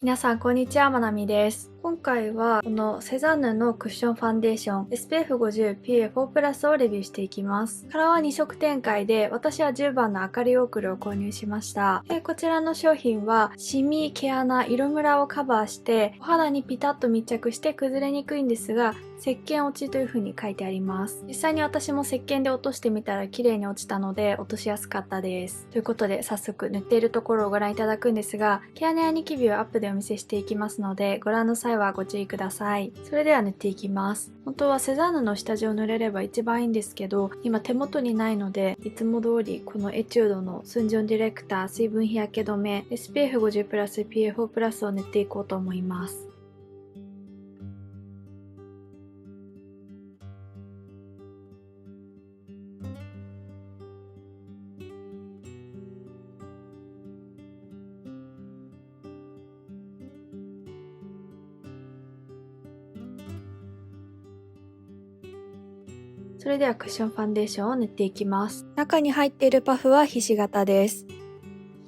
皆さんこんにちは、まなみです。今回はこのセザンヌのクッションファンデーション SPF50PA4 プラスをレビューしていきます。カラーは2色展開で、私は10番の明るいオークルを購入しました。こちらの商品はシミ、毛穴、色ムラをカバーしてお肌にピタッと密着して崩れにくいんですが、石鹸落ちという風に書いてあります。実際に私も石鹸で落としてみたら綺麗に落ちたので落としやすかったです。ということで早速塗っているところをご覧いただくんですが、毛穴やニキビをアップでお見せしていきますので、ご覧の際はご注意ください。それでは塗っていきます。本当はセザンヌの下地を塗れれば一番いいんですけど、今手元にないので、いつも通りこのエチュードのスンジョンディレクター水分日焼け止め SPF50+PA4+ を塗っていこうと思います。それではクッションファンデーションを塗っていきます。中に入っているパフはひし形です。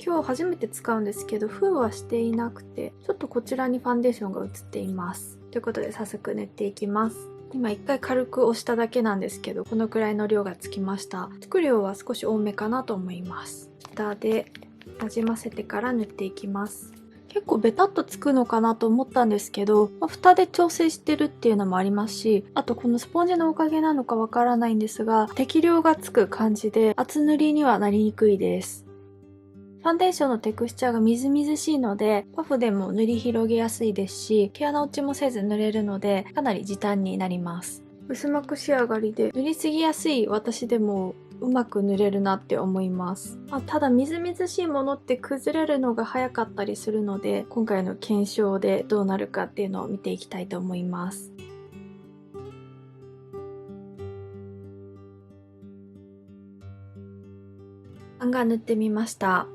今日初めて使うんですけど、封はしていなくて、ちょっとこちらにファンデーションが映っています。ということで早速塗っていきます。今一回軽く押しただけなんですけど、このくらいの量がつきました。つく量は少し多めかなと思います。下でなじませてから塗っていきます。結構ベタっとつくのかなと思ったんですけど、蓋で調整してるっていうのもありますし、あとこのスポンジのおかげなのかわからないんですが、適量がつく感じで厚塗りにはなりにくいです。ファンデーションのテクスチャーがみずみずしいので、パフでも塗り広げやすいですし、毛穴落ちもせず塗れるので、かなり時短になります。薄まく仕上がりで、塗りすぎやすい私でもうまく塗れるなって思います。ただみずみずしいものって崩れるのが早かったりするので、今回の検証でどうなるかっていうのを見ていきたいと思います。版画塗ってみました。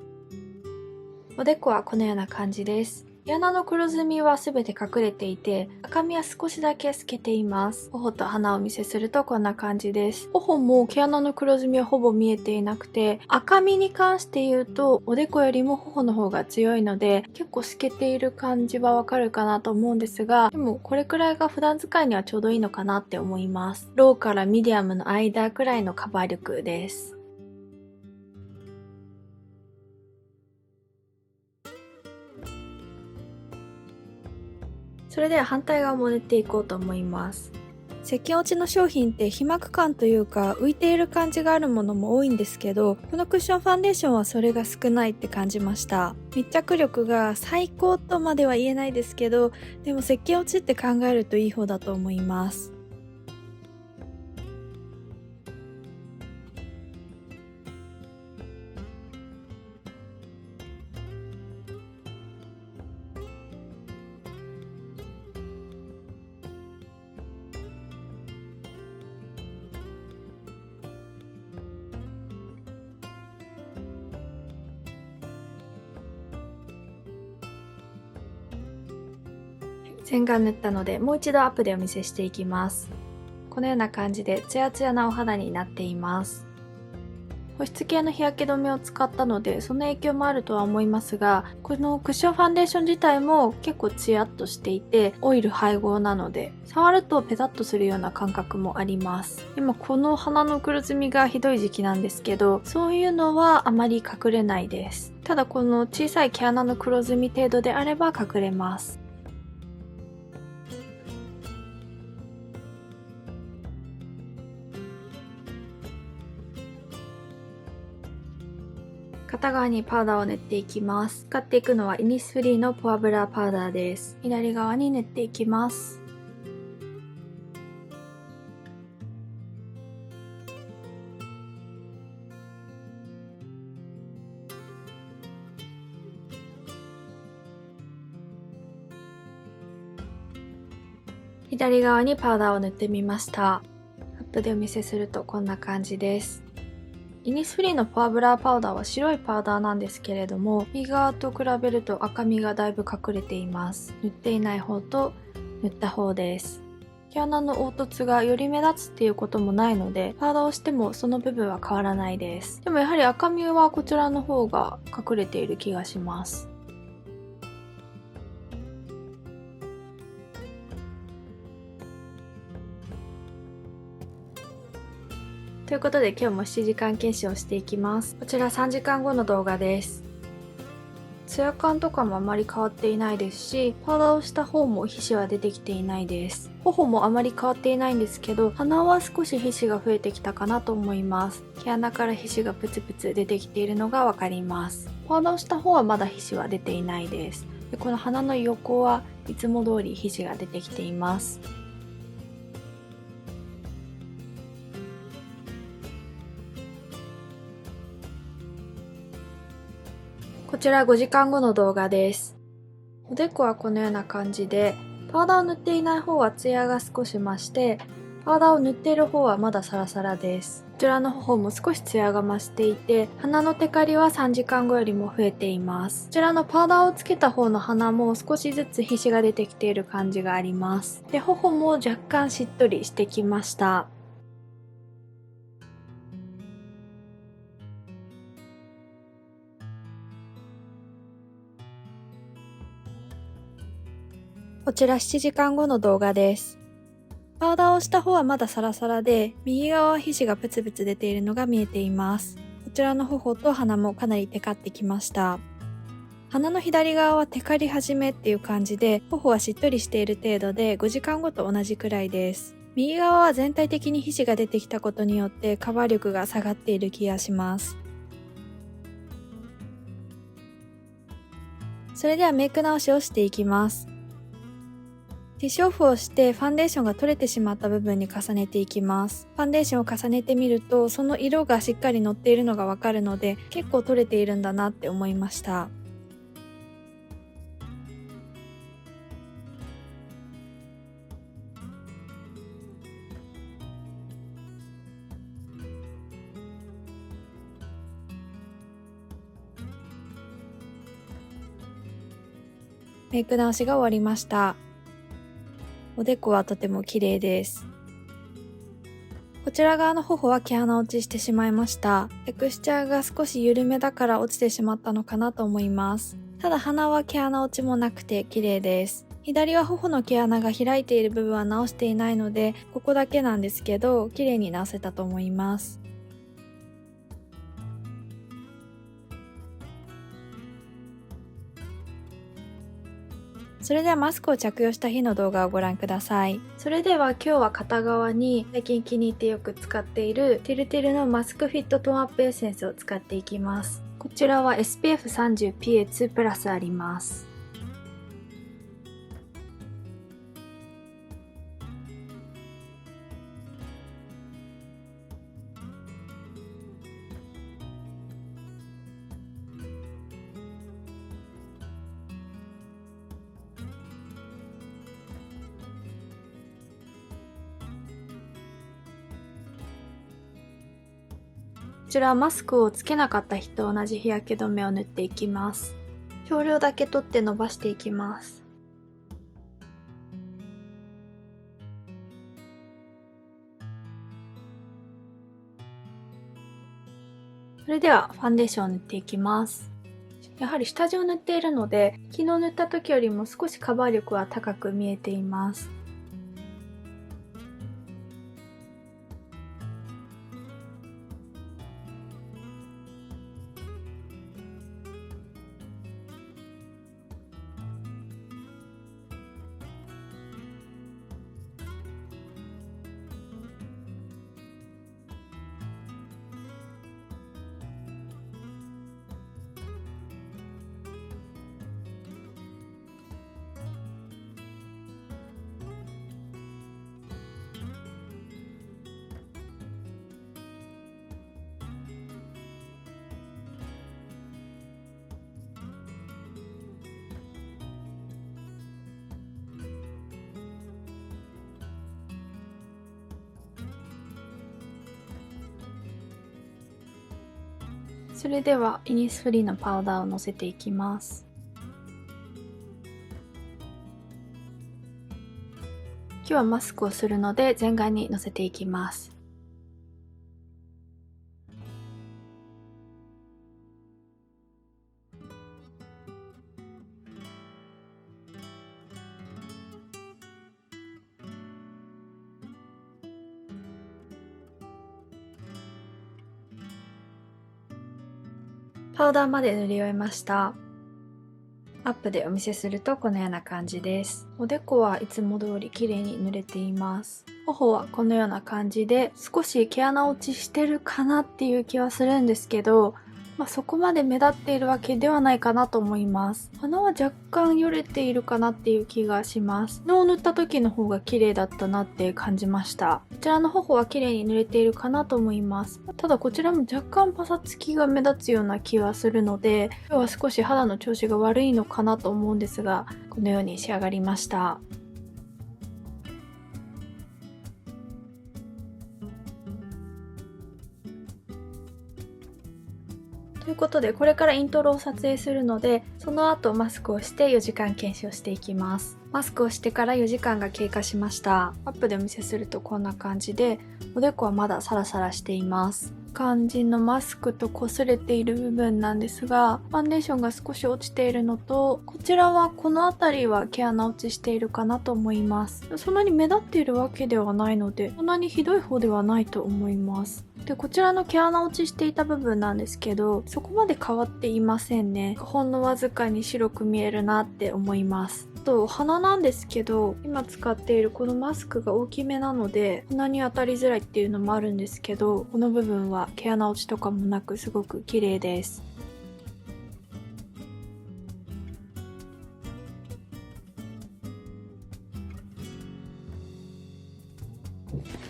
おでこはこのような感じです。毛穴の黒ずみは全て隠れていて、赤みは少しだけ透けています。頬と鼻をお見せするとこんな感じです。頬も毛穴の黒ずみはほぼ見えていなくて、赤みに関して言うと、おでこよりも頬の方が強いので、結構透けている感じはわかるかなと思うんですが、でもこれくらいが普段使いにはちょうどいいのかなって思います。ローからミディアムの間くらいのカバー力です。それでは反対側も塗っていこうと思います。石鹸落ちの商品って皮膜感というか浮いている感じがあるものも多いんですけど、このクッションファンデーションはそれが少ないって感じました。密着力が最高とまでは言えないですけど、でも石鹸落ちって考えるといい方だと思います。洗顔塗ったのでもう一度アップでお見せしていきます。このような感じでツヤツヤなお肌になっています。保湿系の日焼け止めを使ったのでその影響もあるとは思いますが、このクッションファンデーション自体も結構ツヤっとしていてオイル配合なので触るとペタッとするような感覚もあります。今この鼻の黒ずみがひどい時期なんですけど、そういうのはあまり隠れないです。ただこの小さい毛穴の黒ずみ程度であれば隠れます。片側にパウダーを塗っていきます。使っていくのはイニスフリーのポアブラパウダーです。左側に塗っていきます。左側にパウダーを塗ってみました。アップでお見せするとこんな感じです。イニスフリーのポアブラパウダーは白いパウダーなんですけれども、右側と比べると赤みがだいぶ隠れています。塗っていない方と塗った方です。毛穴の凹凸がより目立つっていうこともないので、パウダーをしてもその部分は変わらないです。でもやはり赤みはこちらの方が隠れている気がします。ということで今日も7時間検証をしていきます。こちら3時間後の動画です。ツヤ感とかもあまり変わっていないですし、パウダーをした方も皮脂は出てきていないです。頬もあまり変わっていないんですけど、鼻は少し皮脂が増えてきたかなと思います。毛穴から皮脂がプツプツ出てきているのがわかります。パウダーをした方はまだ皮脂は出ていないです。で、この鼻の横はいつも通り皮脂が出てきています。こちら5時間後の動画です。おでこはこのような感じで、パウダーを塗っていない方はツヤが少し増して、パウダーを塗っている方はまだサラサラです。こちらの方も少しツヤが増していて、鼻のテカリは3時間後よりも増えています。こちらのパウダーをつけた方の鼻も少しずつ皮脂が出てきている感じがあります。で、頬も若干しっとりしてきました。こちら7時間後の動画です。パウダーをした方はまだサラサラで、右側は皮脂がプツプツ出ているのが見えています。こちらの頬と鼻もかなりテカってきました。鼻の左側はテカり始めっていう感じで、頬はしっとりしている程度で5時間後と同じくらいです。右側は全体的に皮脂が出てきたことによってカバー力が下がっている気がします。それではメイク直しをしていきます。ティッシュオフをしてファンデーションが取れてしまった部分に重ねていきます。ファンデーションを重ねてみると、その色がしっかり乗っているのがわかるので、結構取れているんだなって思いました。メイク直しが終わりました。おでこはとても綺麗です。こちら側の頬は毛穴落ちしてしまいました。テクスチャーが少し緩めだから落ちてしまったのかなと思います。ただ鼻は毛穴落ちもなくて綺麗です。左は頬の毛穴が開いている部分は直していないので、ここだけなんですけど、綺麗に直せたと思います。それではマスクを着用した日の動画をご覧ください。それでは今日は片側に最近気に入ってよく使っているてるてるのマスクフィットトーンアップエッセンスを使っていきます。こちらは SPF30PA2 プラスあります。こちらはマスクをつけなかった日と同じ日焼け止めを塗っていきます。少量だけ取って伸ばしていきます。それではファンデーションを塗っていきます。やはり下地を塗っているので、昨日塗った時よりも少しカバー力は高く見えています。それではイニスフリーのパウダーをのせていきます。今日はマスクをするので全顔にのせていきます。パウダーまで塗り終えました。アップでお見せするとこのような感じです。おでこはいつも通り綺麗に塗れています。頬はこのような感じで少し毛穴落ちしてるかなっていう気はするんですけど、そこまで目立っているわけではないかなと思います。鼻は若干よれているかなっていう気がします。布を塗った時の方が綺麗だったなって感じました。こちらの頬は綺麗に塗れているかなと思います。ただこちらも若干パサつきが目立つような気はするので、今日は少し肌の調子が悪いのかなと思うんですが、このように仕上がりました。ということで、これからイントロを撮影するので、その後マスクをして4時間検証していきます。マスクをしてから4時間が経過しました。アップでお見せするとこんな感じで、おでこはまだサラサラしています。肝心のマスクと擦れている部分なんですが、ファンデーションが少し落ちているのと、こちらはこの辺りは毛穴落ちしているかなと思います。そんなに目立っているわけではないので、そんなにひどい方ではないと思います。で、こちらの毛穴落ちしていた部分なんですけど、そこまで変わっていませんね。ほんのわずかに白く見えるなって思います。あと、鼻なんですけど、今使っているこのマスクが大きめなので、鼻に当たりづらいっていうのもあるんですけど、この部分は毛穴落ちとかもなくすごく綺麗です。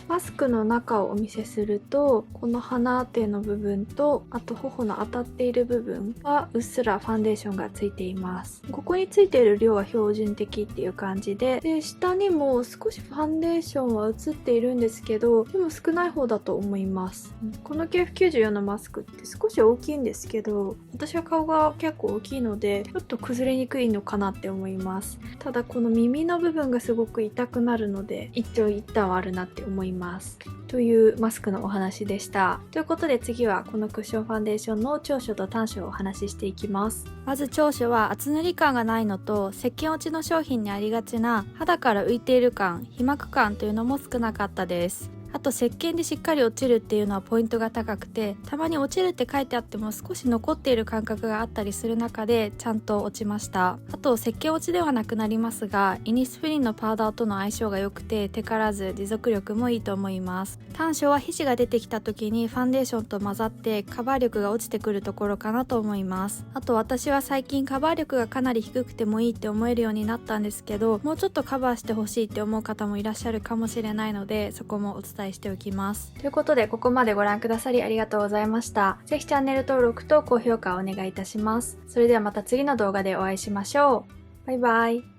マスクの中をお見せすると、この鼻当ての部分と、あと頬の当たっている部分はうっすらファンデーションがついています。ここについている量は標準的っていう感じで、下にも少しファンデーションは映っているんですけど、でも少ない方だと思います。この KF94 のマスクって少し大きいんですけど、私は顔が結構大きいので、ちょっと崩れにくいのかなって思います。ただこの耳の部分がすごく痛くなるので、一長一短はあるなって思います。というマスクのお話でした。ということで次はこのクッションファンデーションの長所と短所をお話ししていきます。まず長所は厚塗り感がないのと、石鹸落ちの商品にありがちな肌から浮いている感、皮膜感というのも少なかったです。あと石鹸でしっかり落ちるっていうのはポイントが高くて、たまに落ちるって書いてあっても少し残っている感覚があったりする中でちゃんと落ちました。あと石鹸落ちではなくなりますが、イニスフリンのパウダーとの相性が良くて手からず持続力もいいと思います。短所は皮脂が出てきた時にファンデーションと混ざってカバー力が落ちてくるところかなと思います。あと私は最近カバー力がかなり低くてもいいって思えるようになったんですけど、もうちょっとカバーしてほしいって思う方もいらっしゃるかもしれないので、そこもお伝えしておきます。ということでここまでご覧くださりありがとうございました。ぜひチャンネル登録と高評価をお願いいたします。それではまた次の動画でお会いしましょう。バイバイ。